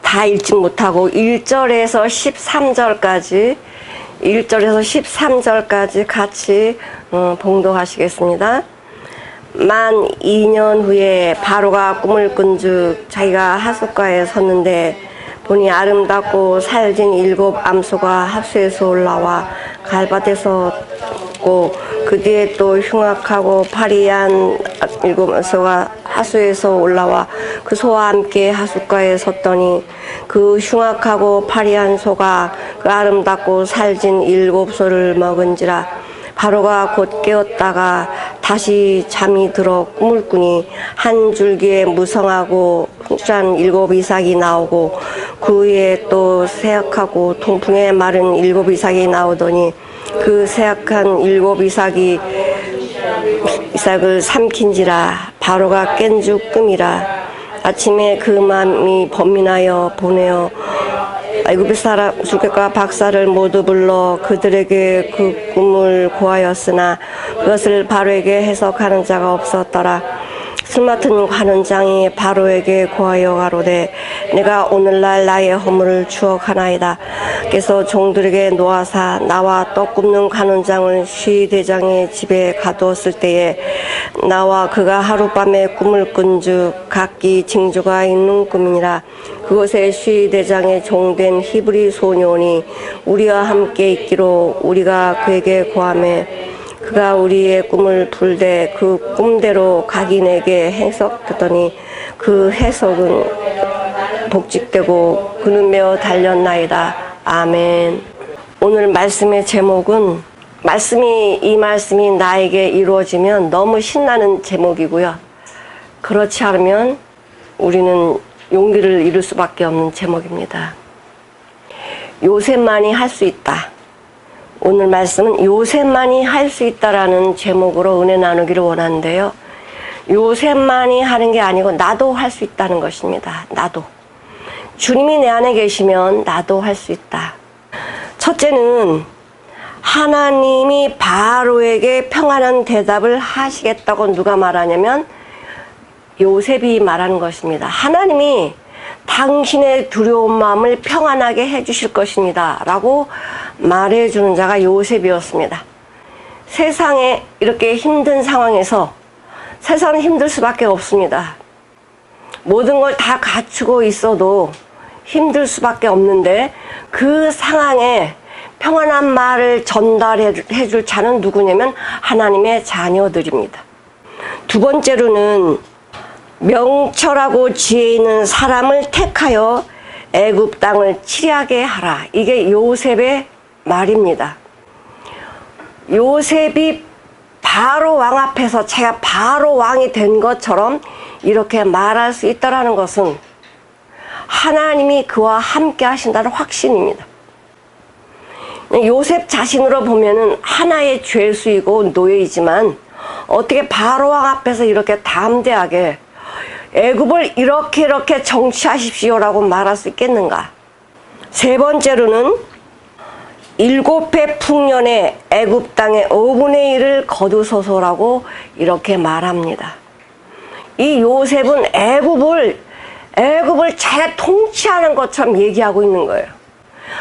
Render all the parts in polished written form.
다 읽지 못하고 1절에서 13절까지 같이 봉독하시겠습니다. 만 2년 후에 바로가 꿈을 꾼즉 자기가 하숫가에 섰는데 보니 아름답고 살진 7 암소가 하수에서 올라와 갈밭에서 고 그 뒤에 또 흉악하고 파리한 7 암소가 하수에서 올라와 그 소와 함께 하숫가에 섰더니 그 흉악하고 파리한 소가 그 아름답고 살진 7 소를 먹은지라. 바로가 곧 깨었다가 다시 잠이 들어 꿈을 꾸니 한 줄기에 무성하고 흉실한 7 이삭이 나오고 그 위에 또 세약하고 통풍에 마른 7 이삭이 나오더니 그 세약한 7 이삭을 삼킨지라. 바로가 깬즉 꿈이라. 아침에 그 마음이 번민하여 보내어 애굽 사람 술객과 박사를 모두 불러 그들에게 그 꿈을 고하였으나 그것을 바로에게 해석하는 자가 없었더라. 술 맡은 관원장이 바로에게 고하여 가로되 내가 오늘날 나의 허물을 추억하나이다. 그래서 종들에게 놓아사 나와 떡 굽는 관원장을 시대장의 집에 가두었을 때에 나와 그가 하룻밤에 꿈을 꾼즉 각기 징조가 있는 꿈이니라. 그곳에 시대장의 종된 히브리 소년이 우리와 함께 있기로 우리가 그에게 고하매 그가 우리의 꿈을 풀되 그 꿈대로 각인에게 해석했더니 그 해석은 복직되고 그는 매어 달렸나이다. 아멘. 오늘 말씀의 제목은 이 말씀이 나에게 이루어지면 너무 신나는 제목이고요. 그렇지 않으면 우리는 용기를 잃을 수밖에 없는 제목입니다. 요셉만이 할 수 있다. 오늘 말씀은 요셉만이 할 수 있다라는 제목으로 은혜 나누기를 원하는데요. 요셉만이 하는 게 아니고 나도 할 수 있다는 것입니다. 나도. 주님이 내 안에 계시면 나도 할 수 있다. 첫째는 하나님이 바로에게 평안한 대답을 하시겠다고 누가 말하냐면 요셉이 말하는 것입니다. 하나님이 당신의 두려운 마음을 평안하게 해주실 것입니다 라고 말해주는 자가 요셉이었습니다. 세상에 이렇게 힘든 상황에서 세상은 힘들 수밖에 없습니다. 모든 걸 다 갖추고 있어도 힘들 수밖에 없는데 그 상황에 평안한 말을 전달해 줄 자는 누구냐면 하나님의 자녀들입니다. 두 번째로는 명철하고 지혜 있는 사람을 택하여 애굽 땅을 치리하게 하라. 이게 요셉의 말입니다. 요셉이 바로 왕 앞에서 자기가 바로 왕이 된 것처럼 이렇게 말할 수 있다는 것은 하나님이 그와 함께 하신다는 확신입니다. 요셉 자신으로 보면은 하나의 죄수이고 노예이지만 어떻게 바로 왕 앞에서 이렇게 담대하게 애굽을 이렇게 정치하십시오라고 말할 수 있겠는가? 세 번째로는 7해 풍년에 애굽 땅의 5분의 1을 거두소서라고 이렇게 말합니다. 이 요셉은 애굽을 잘 통치하는 것처럼 얘기하고 있는 거예요.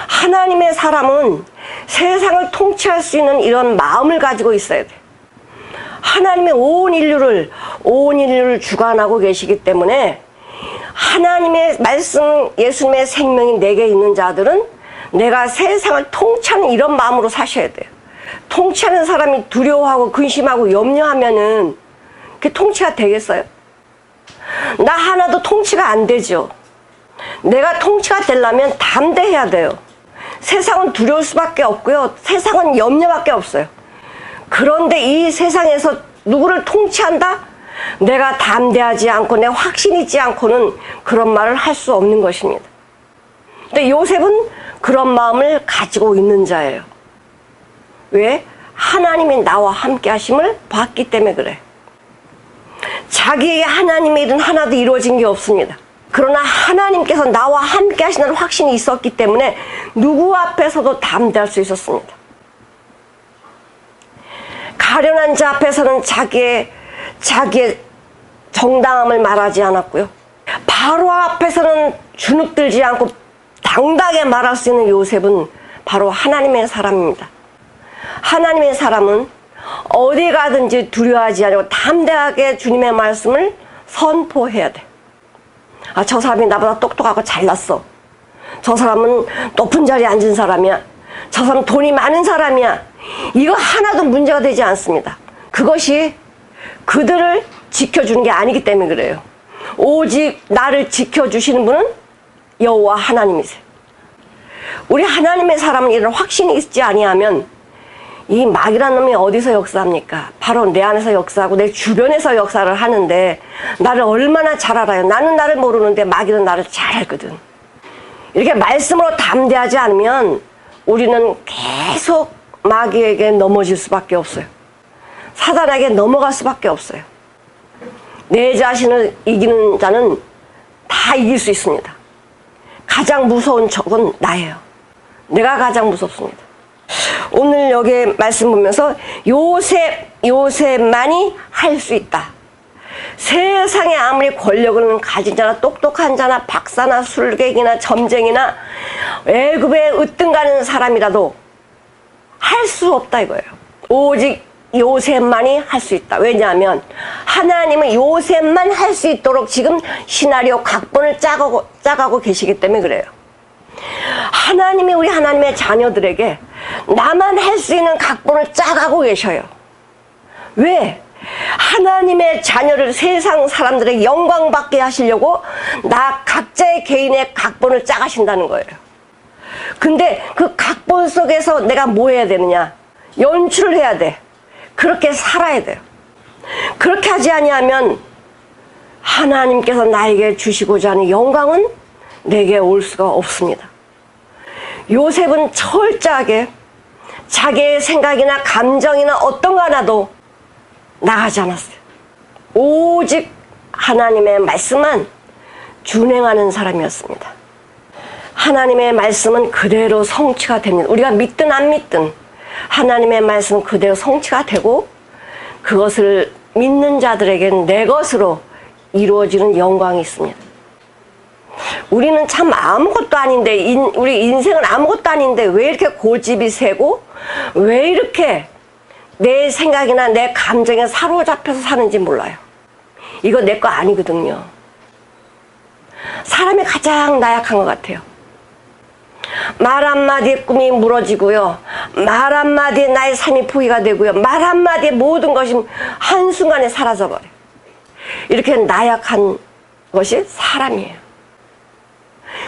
하나님의 사람은 세상을 통치할 수 있는 이런 마음을 가지고 있어야 돼요. 하나님의 온 인류를 주관하고 계시기 때문에 하나님의 말씀, 예수님의 생명이 내게 있는 자들은 내가 세상을 통치하는 이런 마음으로 사셔야 돼요. 통치하는 사람이 두려워하고 근심하고 염려하면은 그게 통치가 되겠어요? 나 하나도 통치가 안 되죠. 내가 통치가 되려면 담대해야 돼요. 세상은 두려울 수밖에 없고요. 세상은 염려밖에 없어요. 그런데 이 세상에서 누구를 통치한다? 내가 담대하지 않고 내 확신 있지 않고는 그런 말을 할 수 없는 것입니다. 근데 요셉은 그런 마음을 가지고 있는 자예요. 왜? 하나님이 나와 함께 하심을 봤기 때문에 그래. 자기의 하나님의 일은 하나도 이루어진 게 없습니다. 그러나 하나님께서 나와 함께 하시는 확신이 있었기 때문에 누구 앞에서도 담대할 수 있었습니다. 가련한 자 앞에서는 자기의 정당함을 말하지 않았고요. 바로 앞에서는 주눅들지 않고 당당하게 말할 수 있는 요셉은 바로 하나님의 사람입니다. 하나님의 사람은 어디 가든지 두려워하지 않고 담대하게 주님의 말씀을 선포해야 돼. 아, 저 사람이 나보다 똑똑하고 잘났어. 저 사람은 높은 자리에 앉은 사람이야. 저 사람은 돈이 많은 사람이야. 이거 하나도 문제가 되지 않습니다. 그것이 그들을 지켜주는 게 아니기 때문에 그래요. 오직 나를 지켜주시는 분은 여호와 하나님이세요. 우리 하나님의 사람은 이런 확신이 있지 아니하면 이 마귀란 놈이 어디서 역사합니까? 바로 내 안에서 역사하고 내 주변에서 역사를 하는데 나를 얼마나 잘 알아요. 나는 나를 모르는데 마귀는 나를 잘 알거든. 이렇게 말씀으로 담대하지 않으면 우리는 계속 마귀에게 넘어질 수밖에 없어요. 사단에게 넘어갈 수밖에 없어요. 내 자신을 이기는 자는 다 이길 수 있습니다. 가장 무서운 적은 나예요. 내가 가장 무섭습니다. 오늘 여기 말씀 보면서 요셉만이 할 수 있다. 세상에 아무리 권력을 가진 자나 똑똑한 자나 박사나 술객이나 점쟁이나 애굽에 으뜸가는 사람이라도 할 수 없다 이거예요. 오직 요셉만이 할 수 있다. 왜냐하면 하나님은 요셉만 할 수 있도록 지금 시나리오 각본을 짜가고 계시기 때문에 그래요. 하나님이 우리 하나님의 자녀들에게 나만 할 수 있는 각본을 짜가고 계셔요. 왜? 하나님의 자녀를 세상 사람들에게 영광받게 하시려고 나 각자의 개인의 각본을 짜가신다는 거예요. 근데 그 각본 속에서 내가 뭐 해야 되느냐? 연출을 해야 돼. 그렇게 살아야 돼요. 그렇게 하지 아니하면 하나님께서 나에게 주시고자 하는 영광은 내게 올 수가 없습니다. 요셉은 철저하게 자기의 생각이나 감정이나 어떤 거 하나도 나가지 않았어요. 오직 하나님의 말씀만 준행하는 사람이었습니다. 하나님의 말씀은 그대로 성취가 됩니다. 우리가 믿든 안 믿든 하나님의 말씀은 그대로 성취가 되고 그것을 믿는 자들에게는 내 것으로 이루어지는 영광이 있습니다. 우리는 참 아무것도 아닌데 우리 인생은 아무것도 아닌데 왜 이렇게 고집이 세고 왜 이렇게 내 생각이나 내 감정에 사로잡혀서 사는지 몰라요. 이거 내 거 아니거든요. 사람이 가장 나약한 것 같아요. 말 한마디에 꿈이 무너지고요. 말 한마디에 나의 삶이 포기가 되고요. 말 한마디에 모든 것이 한순간에 사라져버려요. 이렇게 나약한 것이 사람이에요.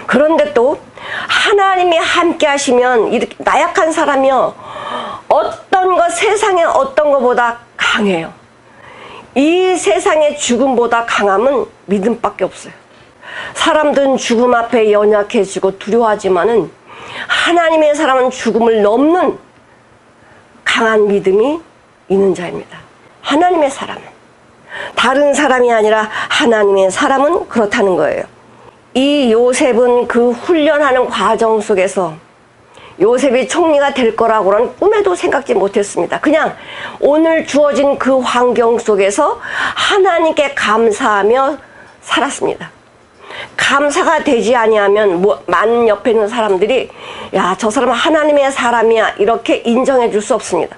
그런데 또 하나님이 함께 하시면 이렇게 나약한 사람이요. 어떤 것, 세상의 어떤 것보다 강해요. 이 세상의 죽음보다 강함은 믿음밖에 없어요. 사람들은 죽음 앞에 연약해지고 두려워하지만은 하나님의 사람은 죽음을 넘는 강한 믿음이 있는 자입니다. 하나님의 사람은. 다른 사람이 아니라 하나님의 사람은 그렇다는 거예요. 이 요셉은 그 훈련하는 과정 속에서 요셉이 총리가 될 거라고는 꿈에도 생각지 못했습니다. 그냥 오늘 주어진 그 환경 속에서 하나님께 감사하며 살았습니다. 감사가 되지 아니하면 많은 옆에 있는 사람들이 야, 저 사람은 하나님의 사람이야 이렇게 인정해 줄 수 없습니다.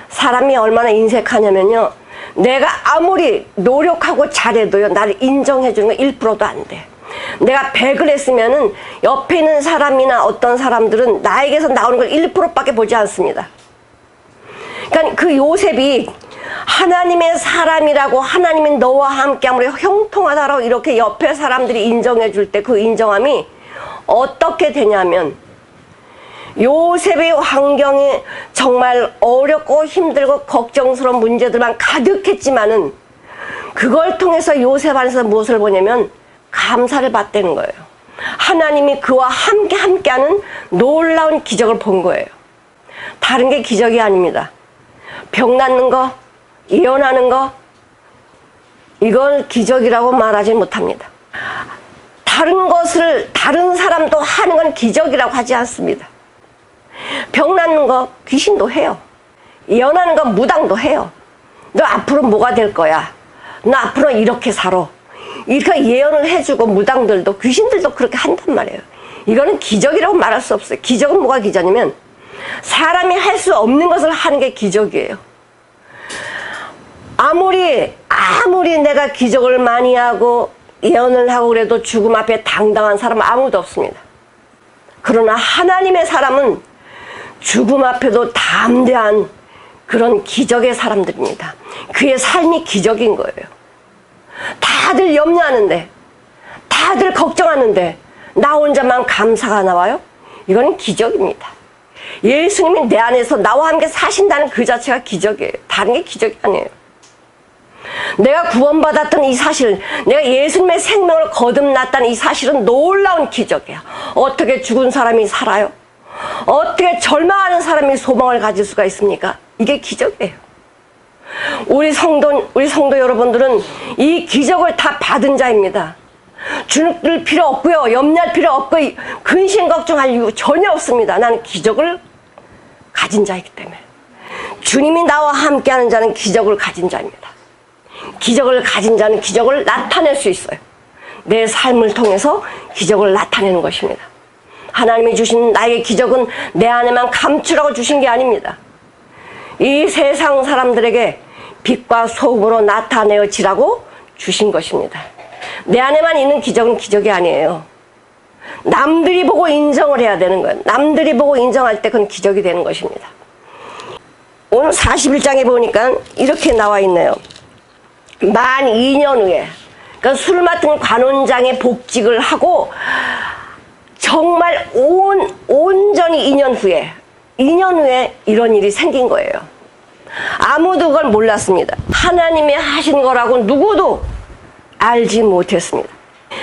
사람이 얼마나 인색하냐면요. 내가 아무리 노력하고 잘해도요. 나를 인정해 주는 건 1%도 안 돼. 내가 100을 했으면은 옆에 있는 사람이나 어떤 사람들은 나에게서 나오는 걸 1%밖에 보지 않습니다. 그러니까 그 요셉이 하나님의 사람이라고 하나님이 너와 함께함으로 형통하다라고 이렇게 옆에 사람들이 인정해 줄 때 그 인정함이 어떻게 되냐면 요셉의 환경이 정말 어렵고 힘들고 걱정스러운 문제들만 가득했지만은 그걸 통해서 요셉 안에서 무엇을 보냐면 감사를 받다는 거예요. 하나님이 그와 함께하는 놀라운 기적을 본 거예요. 다른 게 기적이 아닙니다. 병 낫는 거, 예언하는 거, 이걸 기적이라고 말하지 못합니다. 다른 것을 다른 사람도 하는 건 기적이라고 하지 않습니다. 병 낫는 거 귀신도 해요. 예언하는 거 무당도 해요. 너 앞으로 뭐가 될 거야. 너 앞으로 이렇게 살아. 이렇게 예언을 해주고 무당들도 귀신들도 그렇게 한단 말이에요. 이거는 기적이라고 말할 수 없어요. 기적은 뭐가 기적이냐면 사람이 할 수 없는 것을 하는 게 기적이에요. 아무리 내가 기적을 많이 하고 예언을 하고 그래도 죽음 앞에 당당한 사람은 아무도 없습니다. 그러나 하나님의 사람은 죽음 앞에도 담대한 그런 기적의 사람들입니다. 그의 삶이 기적인 거예요. 다들 염려하는데, 다들 걱정하는데 나 혼자만 감사가 나와요? 이거는 기적입니다. 예수님이 내 안에서 나와 함께 사신다는 그 자체가 기적이에요. 다른 게 기적이 아니에요. 내가 구원받았던 이 사실, 내가 예수님의 생명을 거듭났다는 이 사실은 놀라운 기적이야. 어떻게 죽은 사람이 살아요? 어떻게 절망하는 사람이 소망을 가질 수가 있습니까? 이게 기적이에요. 우리 성도 여러분들은 이 기적을 다 받은 자입니다. 주눅들 필요 없고요. 염려할 필요 없고 근심 걱정할 이유 전혀 없습니다. 나는 기적을 가진 자이기 때문에. 주님이 나와 함께하는 자는 기적을 가진 자입니다. 기적을 가진 자는 기적을 나타낼 수 있어요. 내 삶을 통해서 기적을 나타내는 것입니다. 하나님이 주신 나의 기적은 내 안에만 감추라고 주신 게 아닙니다. 이 세상 사람들에게 빛과 소금으로 나타내어지라고 주신 것입니다. 내 안에만 있는 기적은 기적이 아니에요. 남들이 보고 인정을 해야 되는 거예요. 남들이 보고 인정할 때 그건 기적이 되는 것입니다. 오늘 41장에 보니까 이렇게 나와 있네요. 만 2년 후에, 그러니까 술 맡은 관원장의 복직을 하고 정말 온전히 2년 후에 이런 일이 생긴 거예요. 아무도 그걸 몰랐습니다. 하나님이 하신 거라고 누구도 알지 못했습니다.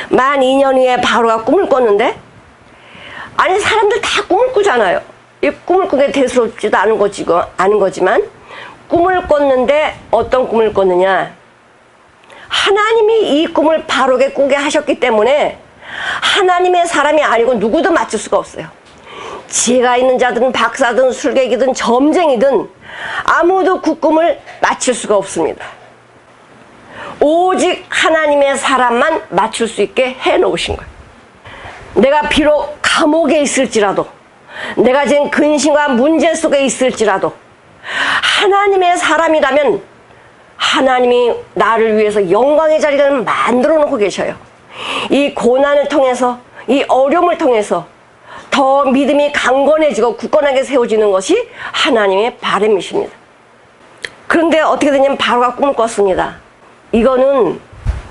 만 2년 후에 바로가 꿈을 꿨는데, 아니 사람들 다 꿈을 꾸잖아요. 이 꿈을 꾸게 대수롭지도 않은 거지만 꿈을 꿨는데 어떤 꿈을 꿨느냐, 하나님이 이 꿈을 바로게 꾸게 하셨기 때문에 하나님의 사람이 아니고 누구도 맞출 수가 없어요. 지혜가 있는 자든 박사든 술객이든 점쟁이든 아무도 그 꿈을 맞출 수가 없습니다. 오직 하나님의 사람만 맞출 수 있게 해놓으신 거예요. 내가 비록 감옥에 있을지라도, 내가 지금 근심과 문제 속에 있을지라도 하나님의 사람이라면 하나님이 나를 위해서 영광의 자리를 만들어 놓고 계셔요. 이 고난을 통해서, 이 어려움을 통해서 더 믿음이 강건해지고 굳건하게 세워지는 것이 하나님의 바람이십니다. 그런데 어떻게 되냐면 바로가 꿈을 꿨습니다. 이거는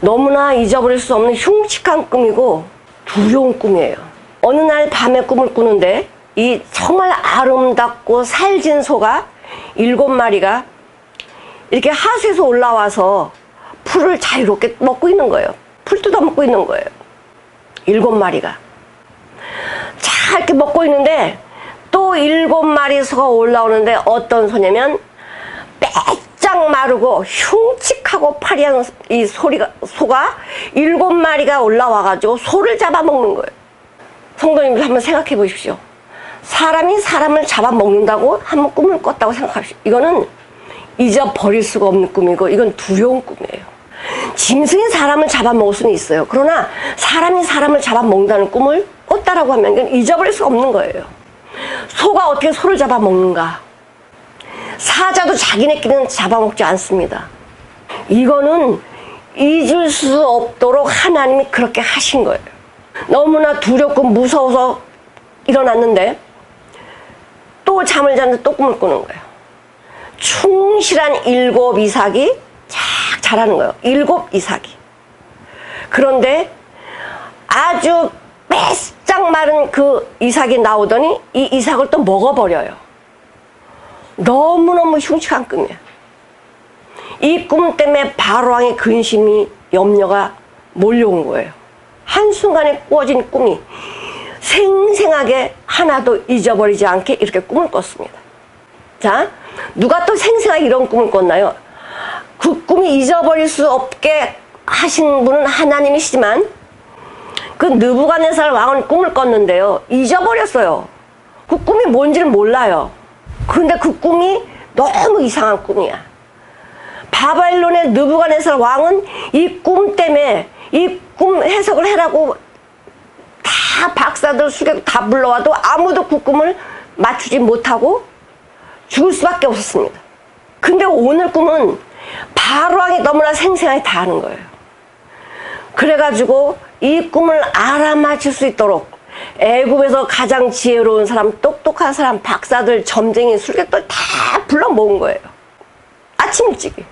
너무나 잊어버릴 수 없는 흉측한 꿈이고 두려운 꿈이에요. 어느 날 밤에 꿈을 꾸는데 이 정말 아름답고 살진 소가 7마리가 이렇게 하수에서 올라와서 풀을 자유롭게 먹고 있는 거예요. 풀 뜯어 먹고 있는 거예요. 7마리가. 잘 이렇게 먹고 있는데 또 7마리 소가 올라오는데 어떤 소냐면 빼짝 마르고 흉측하고 파리한 이 소가 7마리가 올라와가지고 소를 잡아먹는 거예요. 성도님들 한번 생각해 보십시오. 사람이 사람을 잡아먹는다고 한번 꿈을 꿨다고 생각하십시오. 이거는 잊어버릴 수가 없는 꿈이고 이건 두려운 꿈이에요. 짐승이 사람을 잡아먹을 수는 있어요. 그러나 사람이 사람을 잡아먹는다는 꿈을 꿨다라고 하면 이건 잊어버릴 수가 없는 거예요. 소가 어떻게 소를 잡아먹는가? 사자도 자기네끼리는 잡아먹지 않습니다. 이거는 잊을 수 없도록 하나님이 그렇게 하신 거예요. 너무나 두렵고 무서워서 일어났는데 또 잠을 잤는데 또 꿈을 꾸는 거예요. 충실한 7 이삭이 쫙 자라는 거예요. 7 이삭이. 그런데 아주 빼짝 마른 그 이삭이 나오더니 이 이삭을 또 먹어버려요. 너무너무 흉측한 꿈이에요. 이 꿈 때문에 바로왕의 근심이, 염려가 몰려온 거예요. 한순간에 꾸어진 꿈이 생생하게 하나도 잊어버리지 않게 이렇게 꿈을 꿨습니다. 자, 누가 또 생생하게 이런 꿈을 꿨나요? 그 꿈이 잊어버릴 수 없게 하신 분은 하나님이시지만 그 느부갓네살 왕은 꿈을 꿨는데요, 잊어버렸어요. 그 꿈이 뭔지를 몰라요. 그런데 그 꿈이 너무 이상한 꿈이야. 바벨론의 느부갓네살 왕은 이 꿈 때문에 이 꿈 해석을 해라고 다 박사들 수객 다 불러와도 아무도 그 꿈을 맞추지 못하고 죽을 수밖에 없었습니다. 근데 오늘 꿈은 바로왕이 너무나 생생하게 다 아는 거예요. 그래가지고 이 꿈을 알아맞힐 수 있도록 애굽에서 가장 지혜로운 사람, 똑똑한 사람, 박사들, 점쟁이, 술객들 다 불러 모은 거예요. 아침 일찍이.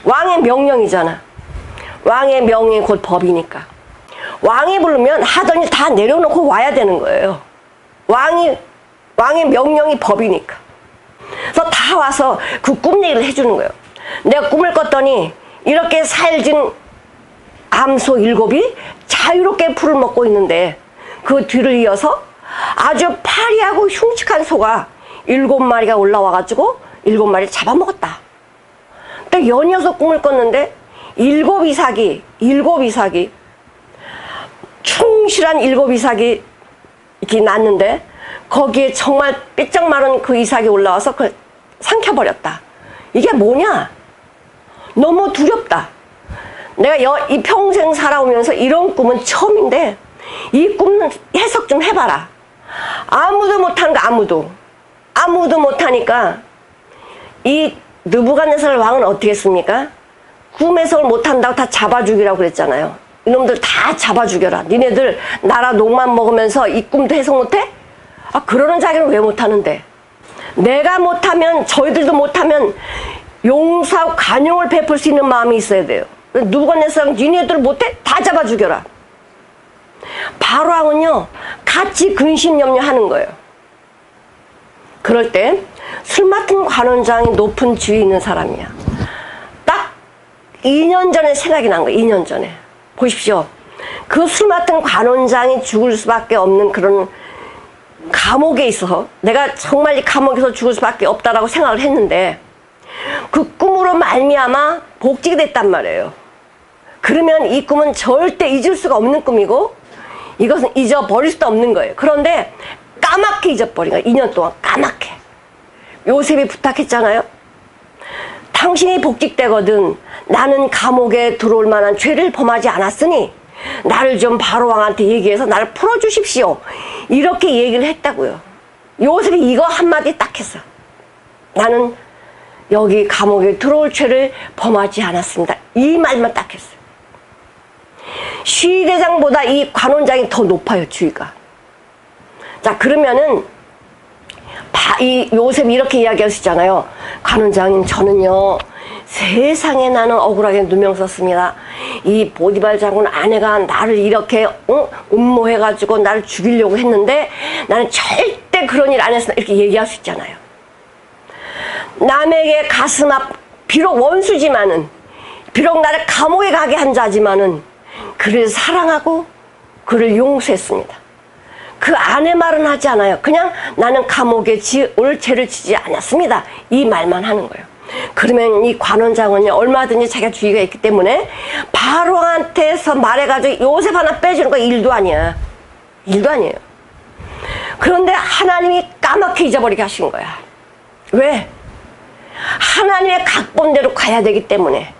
왕의 명령이잖아. 왕의 명령이 곧 법이니까. 왕이 부르면 하던 일 다 내려놓고 와야 되는 거예요. 왕의 명령이 법이니까. 그래서 다 와서 그 꿈 얘기를 해주는 거예요. 내가 꿈을 꿨더니 이렇게 살진 암소 7이 자유롭게 풀을 먹고 있는데 그 뒤를 이어서 아주 파리하고 흉측한 소가 7마리가 올라와가지고 7마리를 잡아먹었다. 또 연이어서 꿈을 꿨는데 7 이삭이 충실한 7 이삭이 이렇게 났는데 거기에 정말 삐쩍 마른 그 이삭이 올라와서 그걸 삼켜버렸다. 이게 뭐냐? 너무 두렵다. 내가 이 평생 살아오면서 이런 꿈은 처음인데 이 꿈은 해석 좀 해봐라. 아무도 못하는 거 아무도 못하니까 이 느부갓네살 왕은 어떻게 했습니까? 꿈 해석을 못한다고 다 잡아 죽이라고 그랬잖아요. 이놈들 다 잡아 죽여라. 니네들 나라 녹만 먹으면서 이 꿈도 해석 못해? 아, 그러는 자기는 왜 못하는데? 내가 못하면 저희들도 못하면 용서하고 관용을 베풀 수 있는 마음이 있어야 돼요. 느부갓네살 니네들 못해? 다 잡아 죽여라. 바로왕은요 같이 근심염려하는 거예요. 그럴 때 술 맡은 관원장이 높은 지위 있는 사람이야. 딱 2년 전에 생각이 난 거예요. 2년 전에. 보십시오. 그 술 맡은 관원장이 죽을 수밖에 없는 그런 감옥에 있어서 내가 정말 이 감옥에서 죽을 수밖에 없다라고 생각을 했는데 그 꿈으로 말미암아 복직이 됐단 말이에요. 그러면 이 꿈은 절대 잊을 수가 없는 꿈이고 이것은 잊어버릴 수도 없는 거예요. 그런데 까맣게 잊어버린 거예요. 2년 동안 까맣게. 요셉이 부탁했잖아요. 당신이 복직되거든 나는 감옥에 들어올 만한 죄를 범하지 않았으니 나를 좀 바로왕한테 얘기해서 나를 풀어주십시오. 이렇게 얘기를 했다고요. 요셉이 이거 한마디 딱 했어. 나는 여기 감옥에 들어올 죄를 범하지 않았습니다. 이 말만 딱 했어요. 시대장보다 이 관원장이 더 높아요, 주위가. 자, 그러면은 이 요셉이 이렇게 이야기하시잖아요. 관원장님, 저는요 세상에 나는 억울하게 누명 썼습니다. 이 보디발 장군 아내가 나를 이렇게 음모해가지고 나를 죽이려고 했는데 나는 절대 그런 일 안 했습니다. 이렇게 얘기할 수 있잖아요. 남에게 가슴 비록 원수지만은 비록 나를 감옥에 가게 한 자지만은 그를 사랑하고 그를 용서했습니다. 그 아내 말은 하지 않아요. 그냥 나는 감옥에 올 죄를 지지 않았습니다. 이 말만 하는 거예요. 그러면 이 관원장은요 얼마든지 자기가 주의가 있기 때문에 바로한테서 말해가지고 요셉 하나 빼주는 거 일도 아니야. 일도 아니에요. 그런데 하나님이 까맣게 잊어버리게 하신 거야. 왜? 하나님의 각본대로 가야 되기 때문에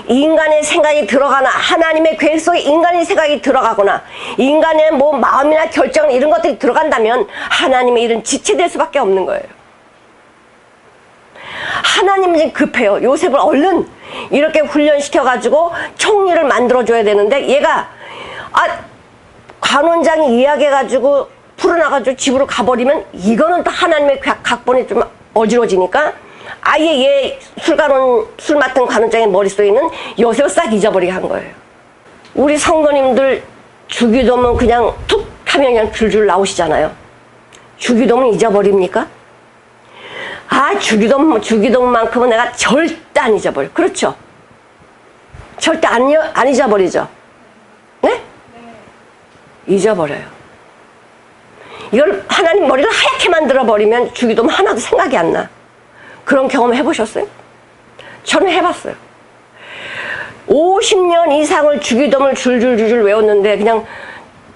인간의 생각이 들어가나 하나님의 계획 속에 인간의 생각이 들어가거나 인간의 뭐 마음이나 결정 이런 것들이 들어간다면 하나님의 일은 지체될 수밖에 없는 거예요. 하나님은 지금 급해요. 요셉을 얼른 이렇게 훈련시켜가지고 총리를 만들어줘야 되는데 얘가 관원장이 이야기해가지고 풀어나가지고 집으로 가버리면 이거는 또 하나님의 각본이 좀 어지러지니까 아예 얘 술 맡은 관원장의 머릿속에 있는 요셉을 싹 잊어버리게 한 거예요. 우리 성도님들 주기도문 그냥 툭 하면 그냥 줄줄 나오시잖아요. 주기도문 잊어버립니까? 주기도문만큼은 내가 절대 안 잊어버려. 그렇죠? 절대 안 잊어버리죠? 네? 잊어버려요. 이걸 하나님 머리를 하얗게 만들어버리면 주기도문 하나도 생각이 안 나. 그런 경험 해보셨어요? 저는 해봤어요. 50년 이상을 주기도문을 줄줄줄줄 외웠는데 그냥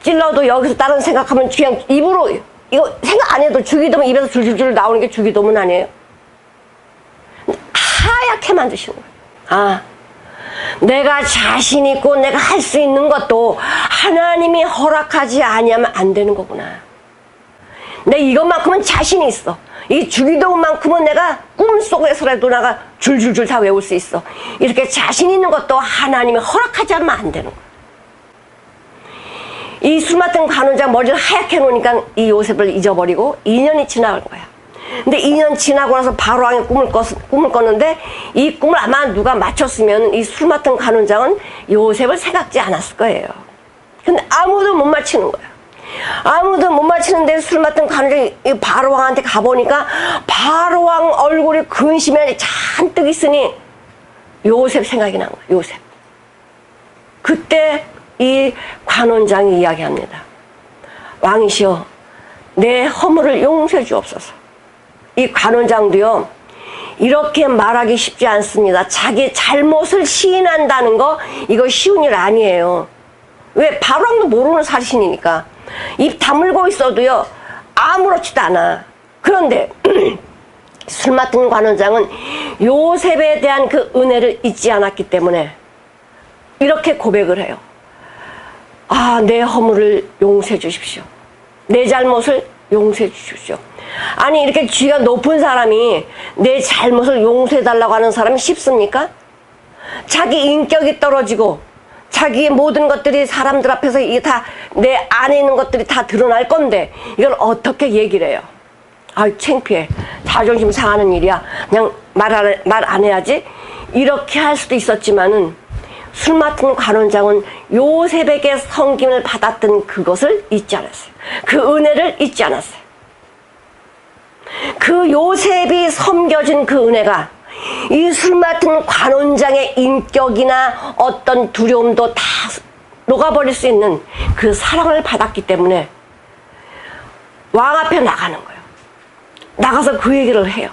찔러도 여기서 다른 생각하면 그냥 입으로 이거 생각 안 해도 주기도문 입에서 줄줄줄 나오는 게 주기도문 아니에요? 하얗게 만드시는 거예요. 내가 자신 있고 내가 할 수 있는 것도 하나님이 허락하지 아니하면 안 되는 거구나. 내 이것만큼은 자신이 있어. 이 주기도만큼은 내가 꿈속에서라도 내가 줄줄줄 다 외울 수 있어. 이렇게 자신 있는 것도 하나님이 허락하지 않으면 안 되는 거야. 이 술 맡은 관원장 머리를 하얗게 놓으니까 이 요셉을 잊어버리고 2년이 지나간 거야. 근데 2년 지나고 나서 바로왕의 꿈을 꿨는데 이 꿈을 아마 누가 맞췄으면 이 술 맡은 관원장은 요셉을 생각지 않았을 거예요. 근데 아무도 못 맞히는 거야. 아무도 못 맞히는데 술 맡은 관원장이 바로왕한테 가보니까 바로왕 얼굴이 근심에 잔뜩 있으니 요셉 생각이 난 거야. 요셉. 그때 이 관원장이 이야기합니다. 왕이시여, 내 허물을 용서해 주옵소서. 이 관원장도요, 이렇게 말하기 쉽지 않습니다. 자기 잘못을 시인한다는 거, 이거 쉬운 일 아니에요. 왜? 바로왕도 모르는 사실이니까. 입 다물고 있어도요, 아무렇지도 않아. 그런데 술 맡은 관원장은 요셉에 대한 그 은혜를 잊지 않았기 때문에 이렇게 고백을 해요. 아, 내 허물을 용서해 주십시오. 내 잘못을 용서해 주십시오. 아니, 이렇게 쥐가 높은 사람이 내 잘못을 용서해 달라고 하는 사람이 쉽습니까? 자기 인격이 떨어지고 자기의 모든 것들이 사람들 앞에서 이게 다 내 안에 있는 것들이 다 드러날 건데 이걸 어떻게 얘기를 해요? 아유, 창피해. 자존심 상하는 일이야. 그냥 말 안 해야지. 이렇게 할 수도 있었지만은 술 맡은 관원장은 요셉에게 섬김을 받았던 그것을 잊지 않았어요. 그 은혜를 잊지 않았어요. 그 요셉이 섬겨진 그 은혜가 이 술 맡은 관원장의 인격이나 어떤 두려움도 다 녹아버릴 수 있는 그 사랑을 받았기 때문에 왕 앞에 나가는 거예요. 나가서 그 얘기를 해요.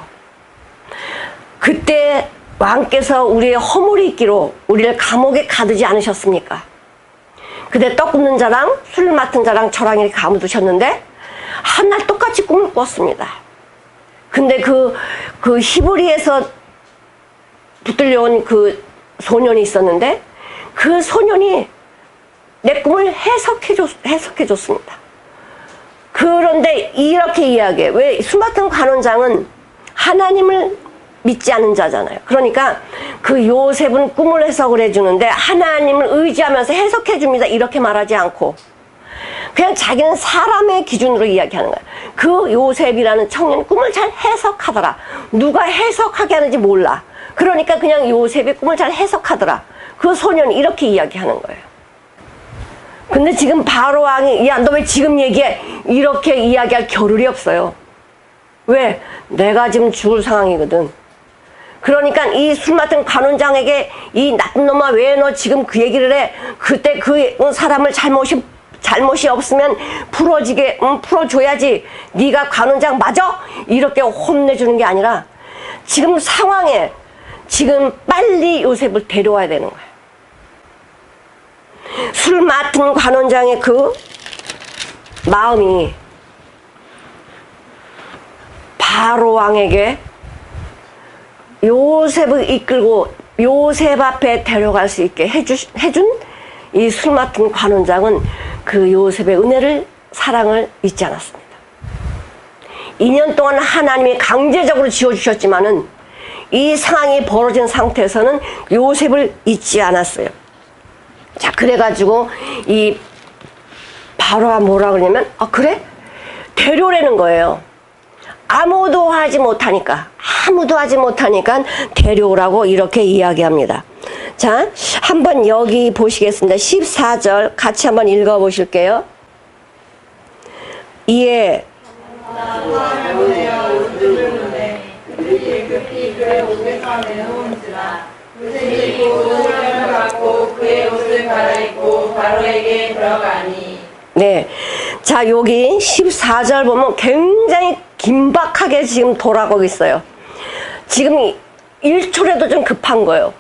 그때 왕께서 우리의 허물이 있기로 우리를 감옥에 가두지 않으셨습니까? 그때 떡 굽는 자랑, 술 맡은 자랑 저랑 이렇게 가두셨는데 한날 똑같이 꿈을 꿨습니다. 근데 그 히브리에서 붙들려온 그 소년이 있었는데 그 소년이 내 꿈을 해석해 줬습니다. 그런데 이렇게 이야기해. 왜? 술 맡은 관원장은 하나님을 믿지 않는 자잖아요. 그러니까 그 요셉은 꿈을 해석을 해주는데 하나님을 의지하면서 해석해 줍니다. 이렇게 말하지 않고 그냥 자기는 사람의 기준으로 이야기하는 거야. 그 요셉이라는 청년 꿈을 잘 해석하더라. 누가 해석하게 하는지 몰라. 그러니까 그냥 요셉이 꿈을 잘 해석하더라. 그 소년이 이렇게 이야기하는 거예요. 근데 지금 바로왕이 야, 너 왜 지금 얘기해? 이렇게 이야기할 겨를이 없어요. 왜? 내가 지금 죽을 상황이거든. 그러니까 이 술 맡은 관원장에게 이 나쁜 놈아 왜 너 지금 그 얘기를 해? 그때 그 사람을 잘못이 없으면 풀어줘야지. 네가 관원장 맞아? 이렇게 혼내주는 게 아니라 지금 상황에 지금 빨리 요셉을 데려와야 되는 거야. 술 맡은 관원장의 그 마음이 바로왕에게 요셉을 이끌고 요셉 앞에 데려갈 수 있게 해준 이 술 맡은 관원장은 그 요셉의 은혜를, 사랑을 잊지 않았습니다. 2년 동안 하나님이 강제적으로 지어주셨지만은 이 상황이 벌어진 상태에서는 요셉을 잊지 않았어요. 자, 그래가지고 이 바로가 뭐라 그러냐면 그래? 데려오라는 거예요. 아무도 하지 못하니까 데려오라고 이렇게 이야기합니다. 자, 한번 여기 보시겠습니다. 14절 같이 한번 읽어 보실게요. 이에 네. 자, 여기 14절 보면 굉장히 긴박하게 지금 돌아가고 있어요. 지금 1초라도 좀 급한 거예요.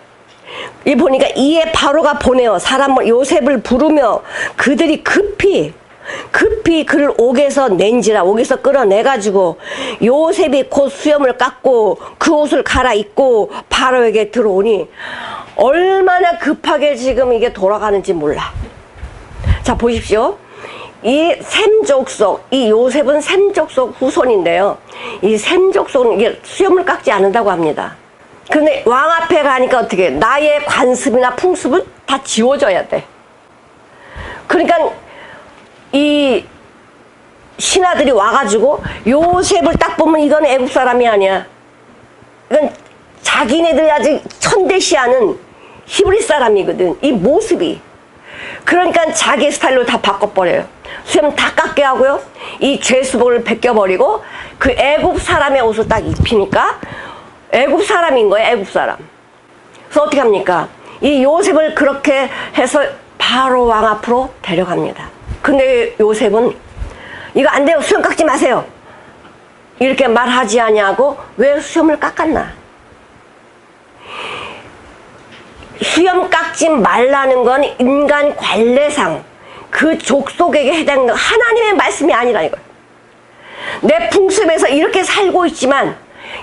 이 보니까 이에 바로가 보내어 사람을 요셉을 부르며 그들이 급히 그를 옥에서 낸지라. 옥에서 끌어내가지고 요셉이 곧 수염을 깎고 그 옷을 갈아입고 바로에게 들어오니 얼마나 급하게 지금 이게 돌아가는지 몰라. 자, 보십시오. 이 셈족속, 이 요셉은 셈족속 후손인데요. 이 셈족속은 이게 수염을 깎지 않는다고 합니다. 근데 왕 앞에 가니까 어떻게 해? 나의 관습이나 풍습은 다 지워져야 돼. 그러니까 이 신하들이 와가지고 요셉을 딱 보면 이건 애국 사람이 아니야. 이건 자기네들 아직 천대시하는 히브리 사람이거든. 이 모습이. 그러니까 자기 스타일로 다 바꿔버려요. 수염 다 깎게 하고요. 이 죄수복을 벗겨버리고 그 애국 사람의 옷을 딱 입히니까 애국 사람인 거예요. 애국 사람. 그래서 어떻게 합니까? 이 요셉을 그렇게 해서 바로 왕 앞으로 데려갑니다. 근데 요셉은 이거 안 돼요. 수염 깎지 마세요. 이렇게 말하지 아니하고 왜 수염을 깎았나? 수염 깎지 말라는 건 인간 관례상 그 족속에게 해당하는 하나님의 말씀이 아니라 이거예요. 내 풍습에서 이렇게 살고 있지만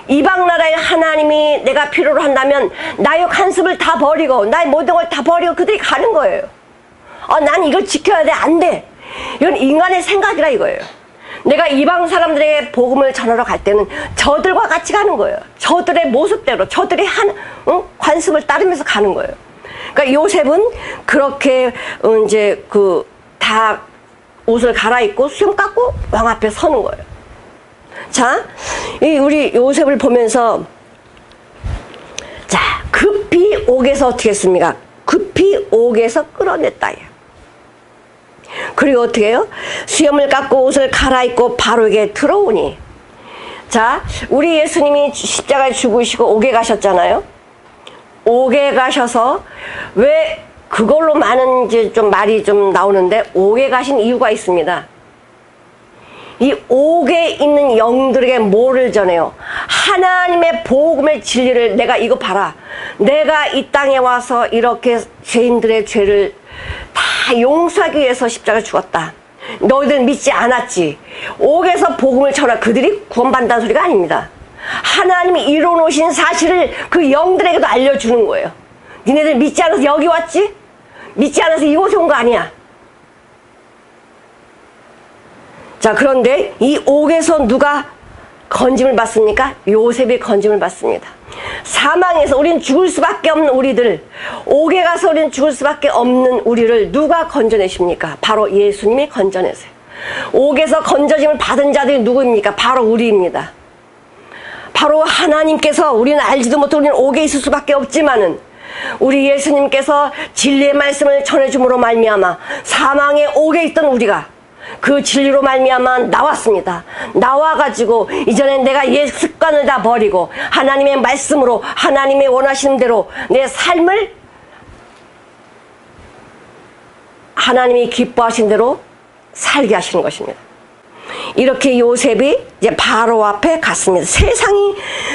이방 나라의 하나님이 내가 필요로 한다면 나의 관습을 다 버리고 나의 모든 걸 다 버리고 그들이 가는 거예요. 난 이걸 지켜야 돼. 안 돼. 이건 인간의 생각이라 이거예요. 내가 이방 사람들에게 복음을 전하러 갈 때는 저들과 같이 가는 거예요. 저들의 모습대로 저들이 한 관습을 따르면서 가는 거예요. 그러니까 요셉은 그렇게 이제 다 옷을 갈아입고 수염 깎고 왕 앞에 서는 거예요. 자, 우리 요셉을 보면서 자, 급히 옥에서 어떻게 했습니까? 급히 옥에서 끌어냈다. 그리고 어떻게 해요? 수염을 깎고 옷을 갈아입고 바로에게 들어오니. 자, 우리 예수님이 십자가에 죽으시고 옥에 가셨잖아요. 옥에 가셔서 왜 그걸로 많은 이제 좀 말이 좀 나오는데 옥에 가신 이유가 있습니다. 이 옥에 있는 영들에게 뭐를 전해요? 하나님의 복음의 진리를. 내가 이거 봐라. 내가 이 땅에 와서 이렇게 죄인들의 죄를 다 용서하기 위해서 십자가에 죽었다. 너희들 믿지 않았지. 옥에서 복음을 전하. 그들이 구원받는다는 소리가 아닙니다. 하나님이 이뤄놓으신 사실을 그 영들에게도 알려주는 거예요. 니네들 믿지 않아서 여기 왔지? 믿지 않아서 이곳에 온 거 아니야. 자, 그런데 이 옥에서 누가 건짐을 받습니까? 요셉이 건짐을 받습니다. 사망에서 우린 죽을 수밖에 없는 우리들, 옥에 가서 우린 죽을 수밖에 없는 우리를 누가 건져내십니까? 바로 예수님이 건져내세요. 옥에서 건져짐을 받은 자들이 누구입니까? 바로 우리입니다. 바로 하나님께서, 우리는 알지도 못하고 우리는 옥에 있을 수밖에 없지만은 우리 예수님께서 진리의 말씀을 전해줌으로 말미암아 사망의 옥에 있던 우리가 그 진리로 말미암아 나왔습니다. 나와가지고 이전에 내가 옛 습관을 다 버리고 하나님의 말씀으로 하나님의 원하시는 대로 내 삶을 하나님이 기뻐하신 대로 살게 하시는 것입니다. 이렇게 요셉이 이제 바로 앞에 갔습니다.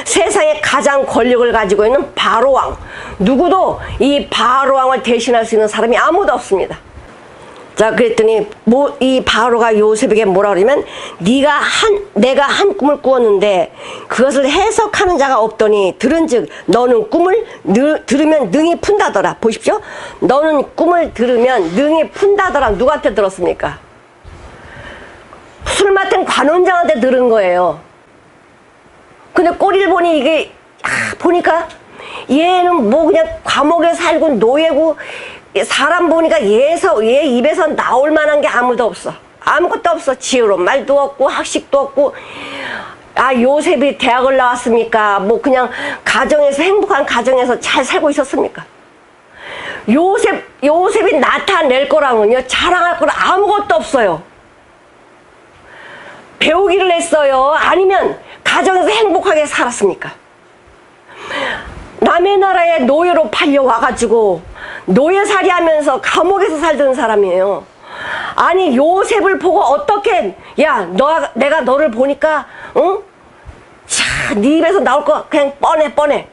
세상에 가장 권력을 가지고 있는 바로 왕. 누구도 이 바로 왕을 대신할 수 있는 사람이 아무도 없습니다. 자, 그랬더니 이 바로가 요셉에게 뭐라 그러냐면 내가 한 꿈을 꾸었는데 그것을 해석하는 자가 없더니 들은즉 너는 꿈을 들으면 능히 푼다더라. 보십시오. 너는 꿈을 들으면 능히 푼다더라. 누구한테 들었습니까? 술 맡은 관원장한테 들은 거예요. 근데 꼬리를 보니 이게 보니까 얘는 뭐 그냥 감옥에 살고 노예고 사람 보니까 얘 입에서 나올 만한 게 아무도 없어. 아무것도 없어. 지혜로운 말도 없고 학식도 없고. 요셉이 대학을 나왔습니까? 뭐 그냥 가정에서 행복한 가정에서 잘 살고 있었습니까? 요셉이 나타낼 거라면요, 자랑할 거라 아무것도 없어요. 배우기를 했어요? 아니면 가정에서 행복하게 살았습니까? 남의 나라에 노예로 팔려와가지고 노예살이 하면서 감옥에서 살던 사람이에요. 아니, 요셉을 보고 어떻게, 야, 내가 너를 보니까, 자, 네 입에서 나올 거 그냥 뻔해.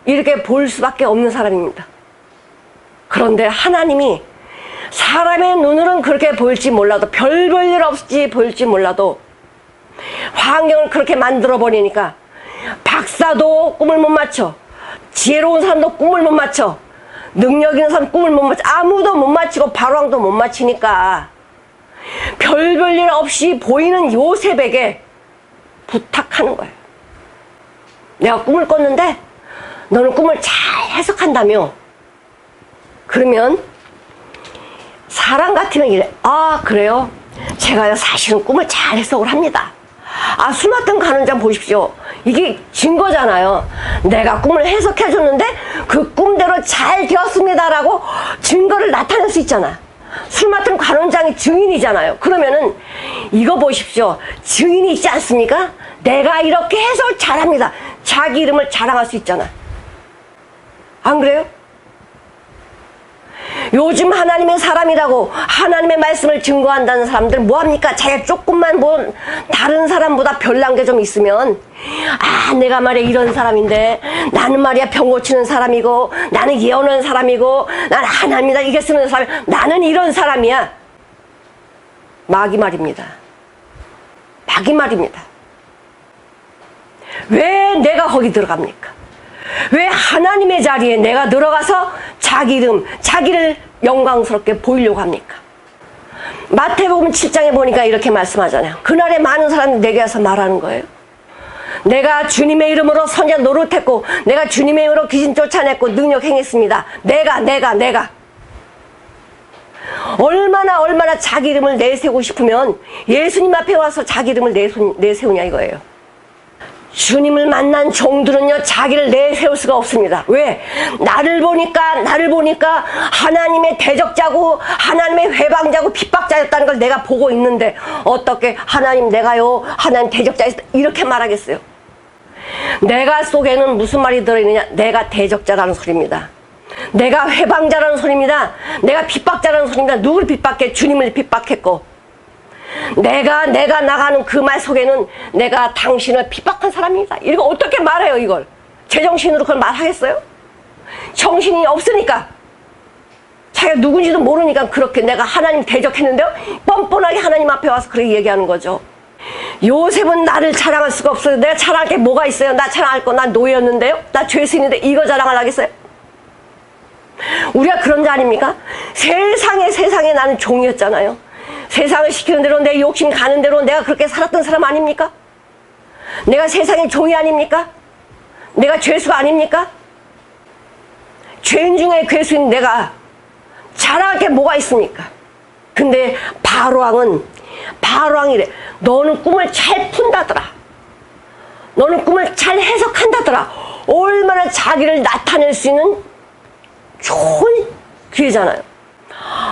이렇게 볼 수밖에 없는 사람입니다. 그런데 하나님이 사람의 눈으로는 그렇게 보일지 몰라도, 별 볼 일 없이 보일지 몰라도, 환경을 그렇게 만들어버리니까, 박사도 꿈을 못 맞춰. 지혜로운 사람도 꿈을 못 맞춰. 능력 있는 사람 꿈을 못 맞추, 아무도 못 맞히고 바로왕도 못 맞히니까 별볼 일 없이 보이는 요셉에게 부탁하는 거예요. 내가 꿈을 꿨는데 너는 꿈을 잘 해석한다며. 그러면 사람 같으면 이래. 아, 그래요? 제가요 사실은 꿈을 잘 해석을 합니다. 아, 수마땅 가는 장 보십시오. 이게 증거잖아요. 내가 꿈을 해석해 줬는데 그 꿈대로 잘 되었습니다라고 증거를 나타낼 수 있잖아. 술 맡은 관원장이 증인이잖아요. 그러면은 이거 보십시오. 증인이 있지 않습니까? 내가 이렇게 해석을 잘합니다. 자기 이름을 자랑할 수 있잖아. 안 그래요? 요즘 하나님의 사람이라고 하나님의 말씀을 증거한다는 사람들 뭐합니까? 자기가 조금만 뭐 다른 사람보다 별난 게 좀 있으면 아, 내가 말이야 이런 사람인데 나는 말이야 병 고치는 사람이고 나는 예언하는 사람이고 나는 하나님이다 이게 쓰는 사람, 나는 이런 사람이야. 마귀 말입니다. 마귀 말입니다. 왜 내가 거기 들어갑니까? 왜 하나님의 자리에 내가 들어가서 자기 이름, 자기를 영광스럽게 보이려고 합니까? 마태복음 7장에 보니까 이렇게 말씀하잖아요. 그날에 많은 사람이 내게 와서 말하는 거예요. 내가 주님의 이름으로 선자 노릇했고 내가 주님의 이름으로 귀신 쫓아냈고 능력 행했습니다. 내가 얼마나 자기 이름을 내세우고 싶으면 예수님 앞에 와서 자기 이름을 내세우냐 이거예요. 주님을 만난 종들은요 자기를 내세울 수가 없습니다. 왜? 나를 보니까 하나님의 대적자고 하나님의 회방자고 핍박자였다는 걸 내가 보고 있는데 어떻게 하나님 내가요 하나님 대적자였다 이렇게 말하겠어요? 내가 속에는 무슨 말이 들어있느냐? 내가 대적자라는 소리입니다. 내가 회방자라는 소리입니다. 내가 핍박자라는 소리입니다. 누굴 핍박해? 주님을 핍박했고 내가 나가는 그 말 속에는 내가 당신을 핍박한 사람입니다. 이거 어떻게 말해요 이걸? 제정신으로 그걸 말하겠어요? 정신이 없으니까 자기가 누군지도 모르니까 그렇게 내가 하나님 대적했는데요 뻔뻔하게 하나님 앞에 와서 그렇게 얘기하는 거죠. 요셉은 나를 자랑할 수가 없어요. 내가 자랑할 게 뭐가 있어요? 나 자랑할 거 난 노예였는데요? 나 죄수인인데 이거 자랑을 하겠어요? 우리가 그런 자 아닙니까? 세상에 나는 종이었잖아요. 세상을 시키는 대로 내 욕심 가는 대로 내가 그렇게 살았던 사람 아닙니까? 내가 세상의 종이 아닙니까? 내가 죄수가 아닙니까? 죄인 중에 괴수인 내가 자랑할 게 뭐가 있습니까? 근데 바로왕이래. 너는 꿈을 잘 푼다더라. 너는 꿈을 잘 해석한다더라. 얼마나 자기를 나타낼 수 있는 좋은 기회잖아요.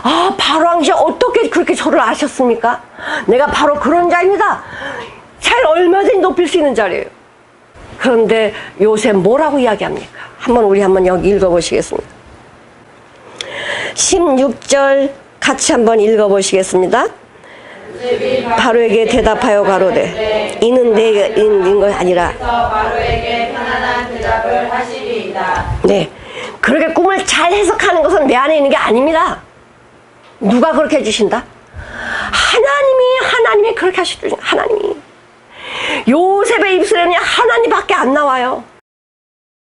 아, 바로왕씨 어떻게 그렇게 저를 아셨습니까? 내가 바로 그런 자입니다. 잘 얼마든지 높일 수 있는 자리예요. 그런데 요새 뭐라고 이야기합니까? 우리 한번 여기 읽어보시겠습니다. 16절 같이 한번 읽어보시겠습니다. 바로에게 대답하여 가로되 이는 내가 있는 것이 아니라 바로에게 편안한 대답을 하시리이다. 네, 그렇게 꿈을 잘 해석하는 것은 내 안에 있는 게 아닙니다. 누가 그렇게 해주신다? 하나님이 그렇게 하시죠. 하나님이. 요셉의 입술에는 하나님밖에 안 나와요.